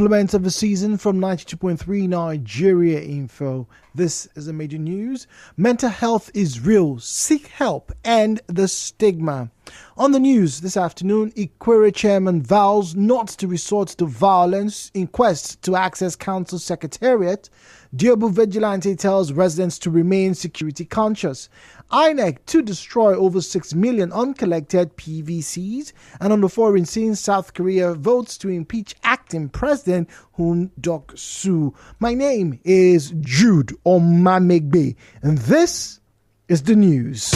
Developments of the season from 92.3 Nigeria Info. This is the major news. Mental health is real. Seek help. End the stigma. On the news this afternoon, Ikwere chairman vows not to resort to violence in quest to access council secretariat. Diobu vigilante tells residents to remain security conscious. INEC to destroy over 6 million uncollected PVCs. And on the foreign scene, South Korea votes to impeach acting president Yoon Duk-soo. My name is Jude Omamegbe, and this is the news.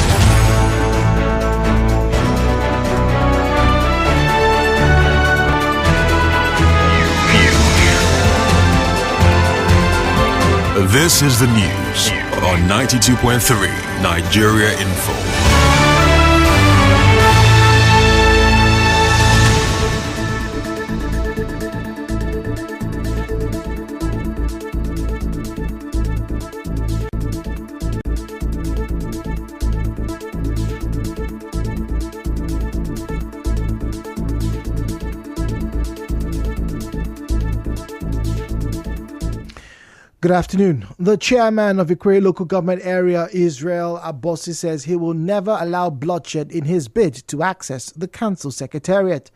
This is the news on 92.3 Nigeria Info. Good afternoon. The chairman of Ikwere local government area, Israel Abosi, says he will never allow bloodshed in his bid to access the council secretariat.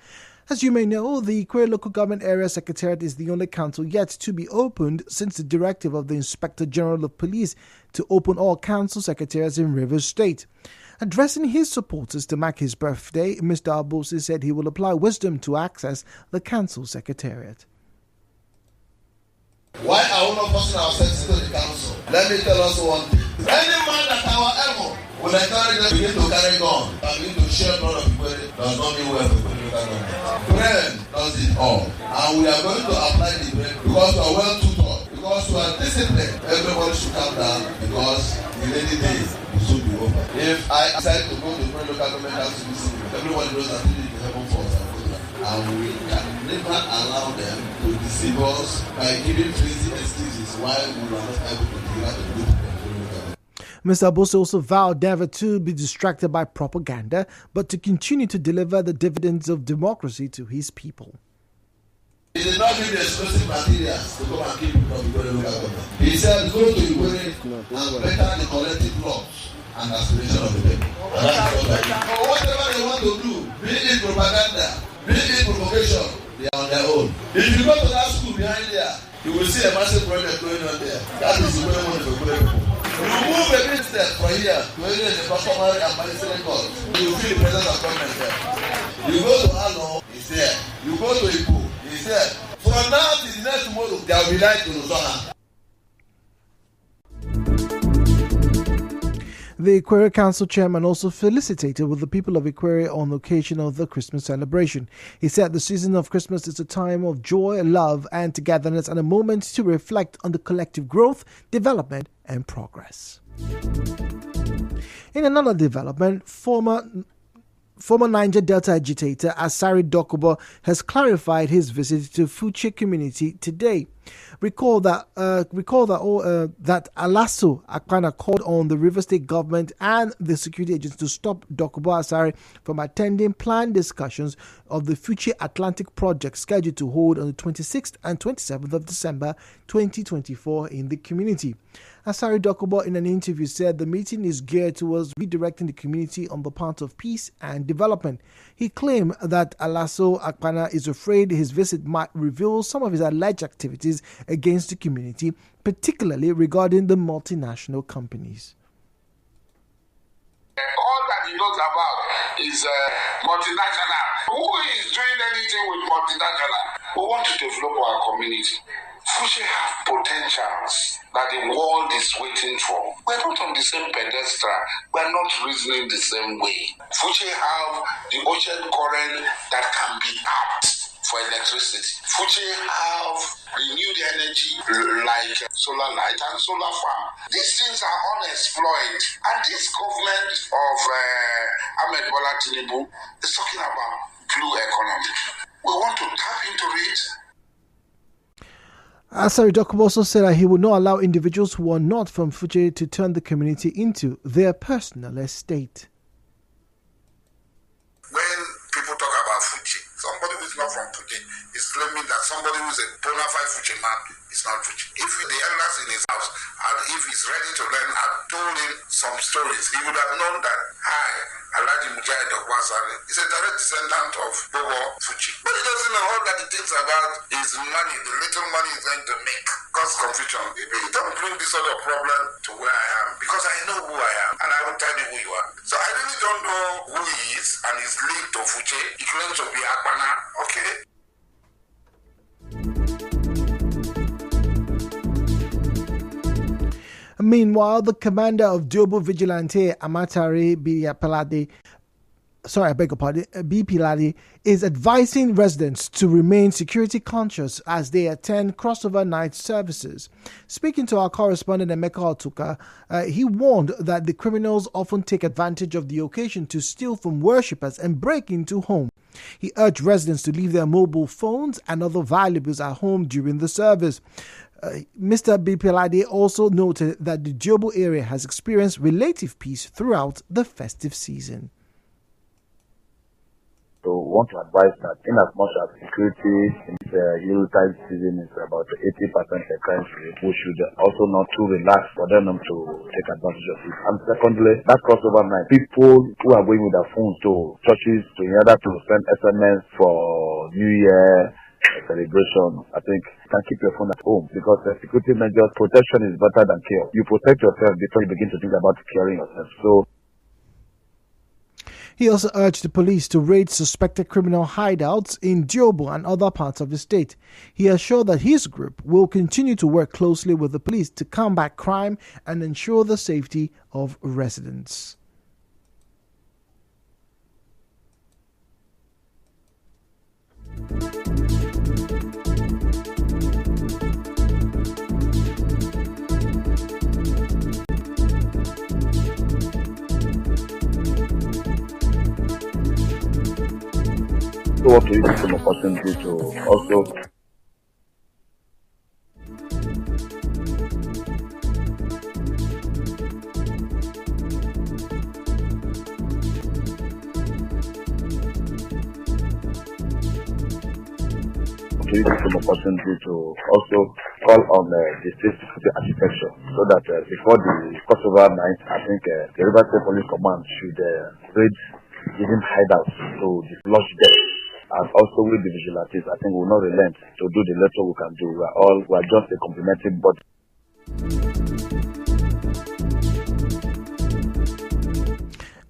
As you may know, the Ikwere local government area secretariat is the only council yet to be opened since the directive of the Inspector General of Police to open all council secretariats in Rivers State. Addressing his supporters to mark his birthday, Mr. Abosi said he will apply wisdom to access the council secretariat. Why are we not forcing ourselves into the council? Let me tell us one thing. Any man that our elbow will encourage them begin to carry gun and begin to share blood of people does not mean well for political government. Brain does it all. And we are going to apply the brain because we are well tutored, because we are disciplined. Everybody should calm down because the rainy day will soon be over. If I decide to go to the local government house to visit, everybody knows that it will happen for us. And we can never allow them to deceive us by giving crazy excuses why we are not able to deliver the good. Mr. Abosi also vowed never to be distracted by propaganda, but to continue to deliver the dividends of democracy to his people. He did not give the explosive materials to come and keep people from the local government. He said, go to Ikwere and better the collective laws and aspiration of the people. So whatever they want to do, be it propaganda, be it provocation, they are on their own. If you go to that school behind there, you will see a massive project going on there. That is the way we want to go. Remove a big step from here to any of the customary and medicinal calls. You will feel the presence of government there. You go to Alo, he's there. You go to Ibu, he's there. From now to the next tomorrow, there will be light in Uzona. The Ikwere Council chairman also felicitated with the people of Ikwere on the occasion of the Christmas celebration. He said the season of Christmas is a time of joy, love, and togetherness, and a moment to reflect on the collective growth, development, and progress. In another development, former Niger Delta agitator Asari Dokubo has clarified his visit to Fuche community today. Recall that Alaso Akpana called on the River State government and the security agents to stop Dokubo Asari from attending planned discussions of the Fuche Atlantic project scheduled to hold on the 26th and 27th of December 2024 in the community. Asari Dokubo in an interview said the meeting is geared towards redirecting the community on the path of peace and development. He claimed that Alaso Akpana is afraid his visit might reveal some of his alleged activities against the community, particularly regarding the multinational companies. All that he knows about is multinational. Who is doing anything with multinational? We want to develop our community. Fuche have potentials that the world is waiting for. We're not on the same pedestal. We're not reasoning the same way. Fuche have the ocean current that can be tapped for electricity. Fuche have renewed energy like solar light and solar farm. These things are unexplored. And this government of Ahmed Bola Tinubu is talking about blue economy. We want to tap into it. Asari Dokubo also said that he would not allow individuals who are not from Fuche to turn the community into their personal estate. When people talk about Fuche, somebody who is not from Fuche is claiming that somebody who is a bona fide Fuji man is not Fuji. If the elders in his house, and if he's ready to learn, had told him some stories, he would have known that, hi, Alhaji Mujahid Okwasari is a direct descendant of Bobo Fuji. But he doesn't know all that he thinks about his money, the little money he's going to make. Cause confusion. You don't bring this sort of problem to where I am, because I know who I am, and I will tell you who you are. So I really don't know who he is, and he's linked to Fuji. He claims to be Akbana, okay? Meanwhile, the commander of Diobo Vigilante, Amatare Bipilade, Bipilade, is advising residents to remain security conscious as they attend crossover night services. Speaking to our correspondent Emeka Otuka, he warned that the criminals often take advantage of the occasion to steal from worshippers and break into homes. He urged residents to leave their mobile phones and other valuables at home during the service. Mr. Bipilade also noted that the Diobo area has experienced relative peace throughout the festive season. So we want to advise that in as much as security in the Yuletide season is about 80% a crime rate, we should also not too relax for them to take advantage of it. And secondly, that crossover night, people who are going with their phones to churches to in order to send SMS for New Year celebration, I think you can keep your phone at home, because the security measures, protection is better than care. You protect yourself before you begin to think about caring yourself. So he also urged the police to raid suspected criminal hideouts in Diobo and other parts of the state. He assured that his group will continue to work closely with the police to combat crime and ensure the safety of residents. I want to use this opportunity to also call on the state security architecture, so that before the crossover night, I think the River State Police Command should raid hidden hideouts to dislodge them. And also with the vigilantes, I think we will not relent to do the little we can do. We are just a complementary body.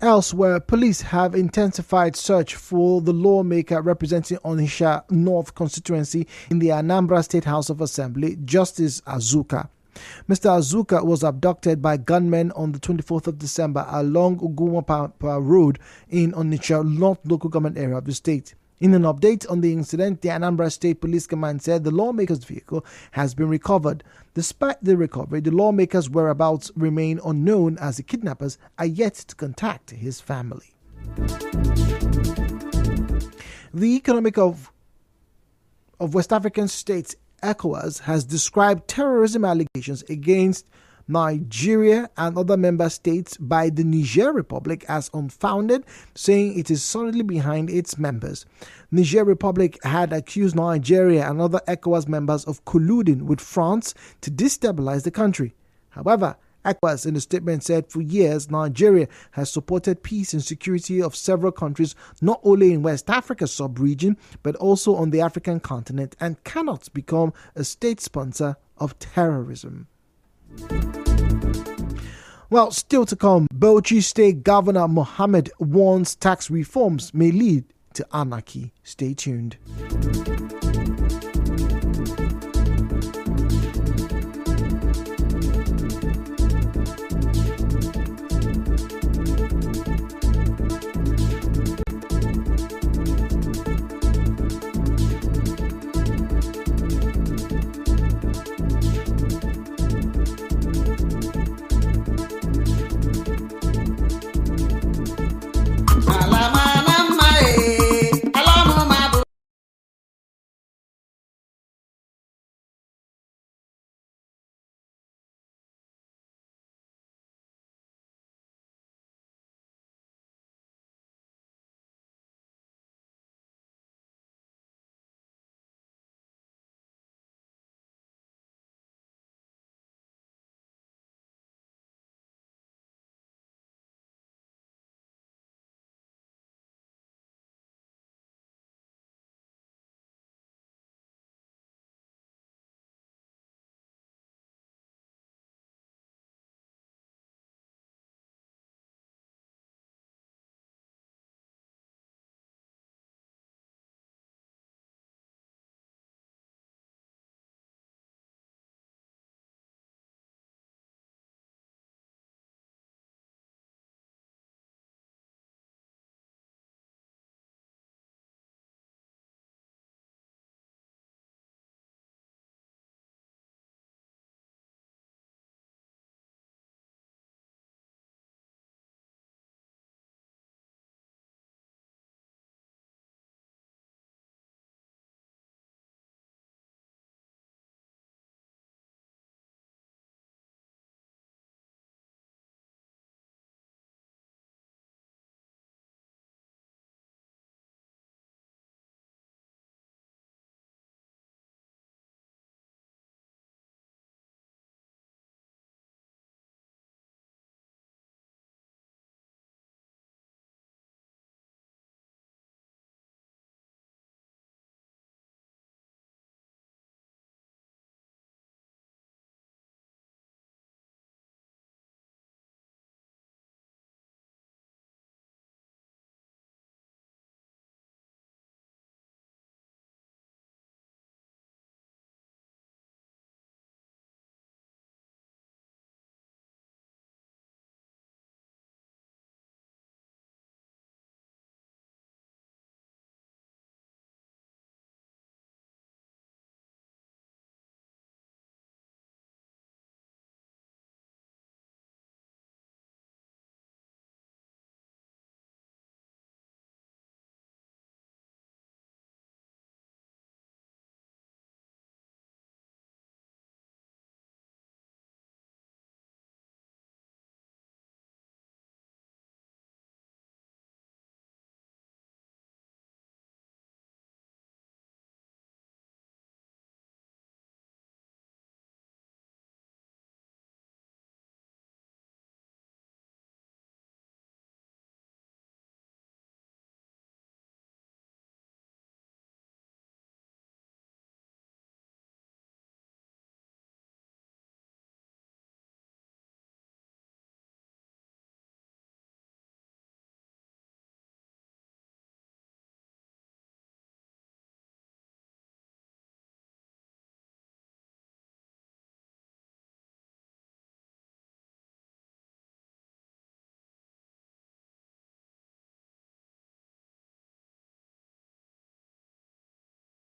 Elsewhere, police have intensified search for the lawmaker representing Onitsha North constituency in the Anambra State House of Assembly, Justice Azuka. Mr. Azuka was abducted by gunmen on the 24th of December along Ugumapa Road in Onitsha North local government area of the state. In an update on the incident, the Anambra State Police Command said the lawmaker's vehicle has been recovered. Despite the recovery, the lawmaker's whereabouts remain unknown as the kidnappers are yet to contact his family. The Economic of West African States, ECOWAS, has described terrorism allegations against Nigeria and other member states by the Niger Republic as unfounded, saying it is solidly behind its members. Niger Republic had accused Nigeria and other ECOWAS members of colluding with France to destabilize the country. However, ECOWAS in a statement said for years Nigeria has supported peace and security of several countries not only in West Africa's sub-region but also on the African continent and cannot become a state sponsor of terrorism. Well, still to come, Bauchi State Governor Mohammed warns tax reforms may lead to anarchy. Stay tuned.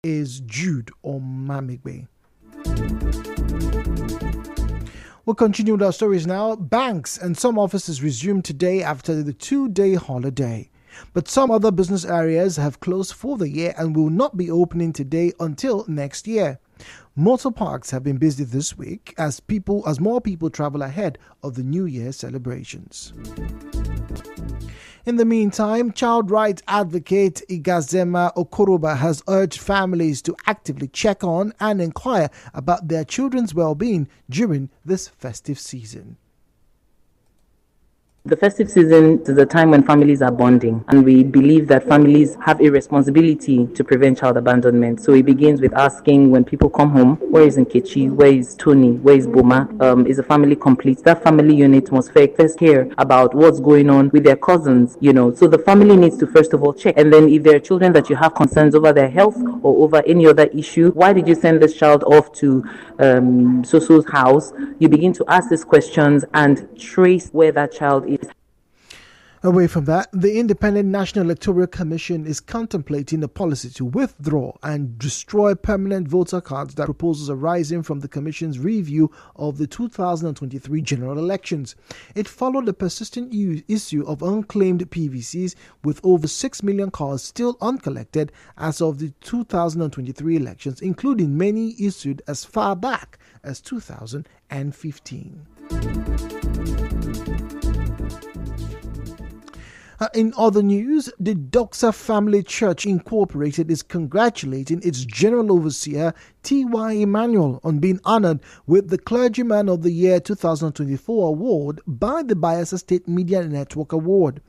is Jude Omamigbe. We'll continue with our stories now. Banks and some offices resume today after the 2-day holiday. But some other business areas have closed for the year and will not be opening today until next year. Motor parks have been busy this week as more people travel ahead of the New Year celebrations. In the meantime, child rights advocate Igazema Okoroba has urged families to actively check on and inquire about their children's well-being during this festive season. The festive season is a time when families are bonding, and we believe that families have a responsibility to prevent child abandonment. So it begins with asking, when people come home, where is Nkechi, where is Tony, where is Boma, is the family complete? That family unit must first hear about what's going on with their cousins, So the family needs to first of all check. And then if there are children that you have concerns over their health or over any other issue, why did you send this child off to so-so's house? You begin to ask these questions and trace where that child is. Away from that, the Independent National Electoral Commission is contemplating a policy to withdraw and destroy permanent voter cards that proposals arising from the Commission's review of the 2023 general elections. It followed a persistent issue of unclaimed PVCs with over 6 million cards still uncollected as of the 2023 elections, including many issued as far back as 2015. In other news, the Doxa Family Church Incorporated is congratulating its General Overseer, T.Y. Emmanuel, on being honored with the Clergyman of the Year 2024 award by the Bayelsa State Media Network Award.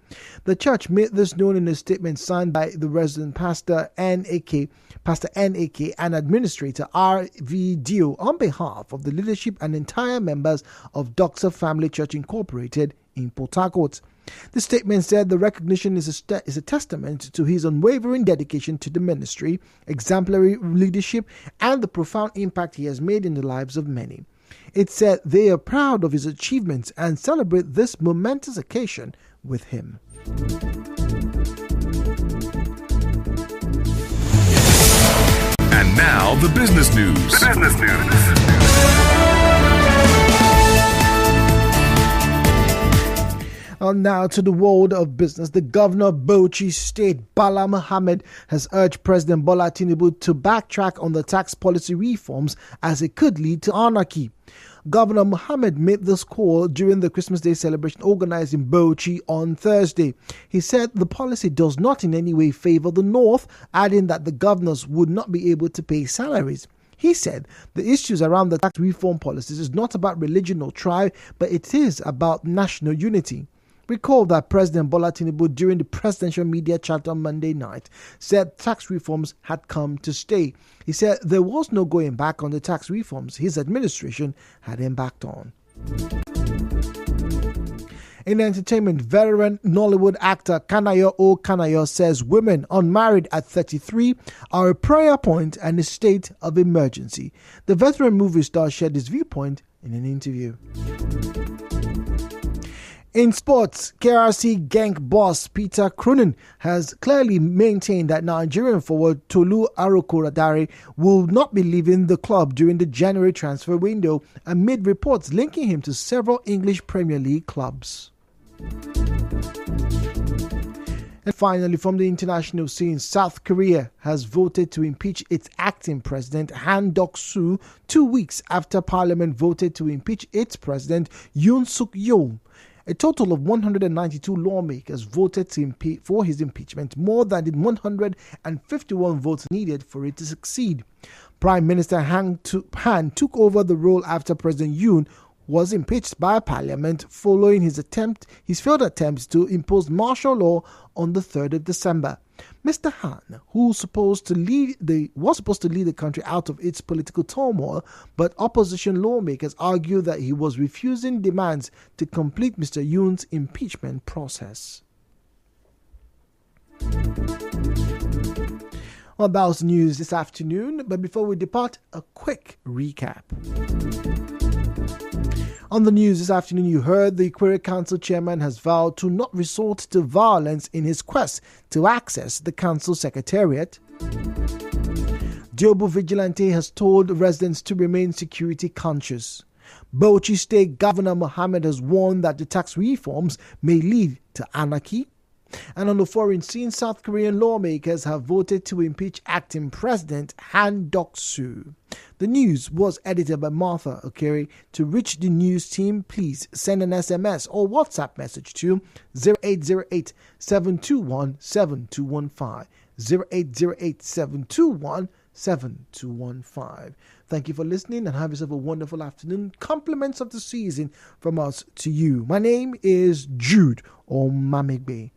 The church made this known in a statement signed by the resident Pastor N.A.K., and Administrator R.V. Dio on behalf of the leadership and entire members of Doxa Family Church Incorporated in Port Harcourt. The statement said the recognition is a testament to his unwavering dedication to the ministry, exemplary leadership, and the profound impact he has made in the lives of many. It said they are proud of his achievements and celebrate this momentous occasion with him. And now the business news. Now to the world of business. The governor of Bauchi State, Bala Mohammed, has urged President Bola Tinubu to backtrack on the tax policy reforms as it could lead to anarchy. Governor Mohammed made this call during the Christmas Day celebration organized in Bauchi on Thursday. He said the policy does not in any way favor the North, adding that the governors would not be able to pay salaries. He said the issues around the tax reform policies is not about religion or tribe, but it is about national unity. Recall that President Bola Tinubu, during the presidential media chat on Monday night, said tax reforms had come to stay. He said there was no going back on the tax reforms his administration had embarked on. In entertainment, veteran Nollywood actor Kanayo O. Kanayo says women unmarried at 33 are a prayer point and a state of emergency. The veteran movie star shared his viewpoint in an interview. In sports, KRC Genk boss Peter Crounan has clearly maintained that Nigerian forward Tolu Arokoradare will not be leaving the club during the January transfer window amid reports linking him to several English Premier League clubs. And finally, from the international scene, South Korea has voted to impeach its acting president, Han Duck-soo, 2 weeks after Parliament voted to impeach its president, Yoon Suk-yeol. A total of 192 lawmakers voted for his impeachment, more than the 151 votes needed for it to succeed. Prime Minister Han took over the role after President Yoon was impeached by Parliament following his failed attempts to impose martial law on the 3rd of December. Mr. Han, who was supposed to lead the country out of its political turmoil, but opposition lawmakers argue that he was refusing demands to complete Mr. Yoon's impeachment process. Well, that was news this afternoon, but before we depart, a quick recap. On the news this afternoon, you heard the Query Council chairman has vowed to not resort to violence in his quest to access the council secretariat. Diobu Vigilante has told residents to remain security conscious. Bauchi State Governor Mohammed has warned that the tax reforms may lead to anarchy. And on the foreign scene, South Korean lawmakers have voted to impeach acting President Han Duck-soo. The news was edited by Martha Okere. To reach the news team, please send an SMS or WhatsApp message to 0808 721 7215. 0808 721 7215. Thank you for listening and have yourself a wonderful afternoon. Compliments of the season from us to you. My name is Jude Omamegbe.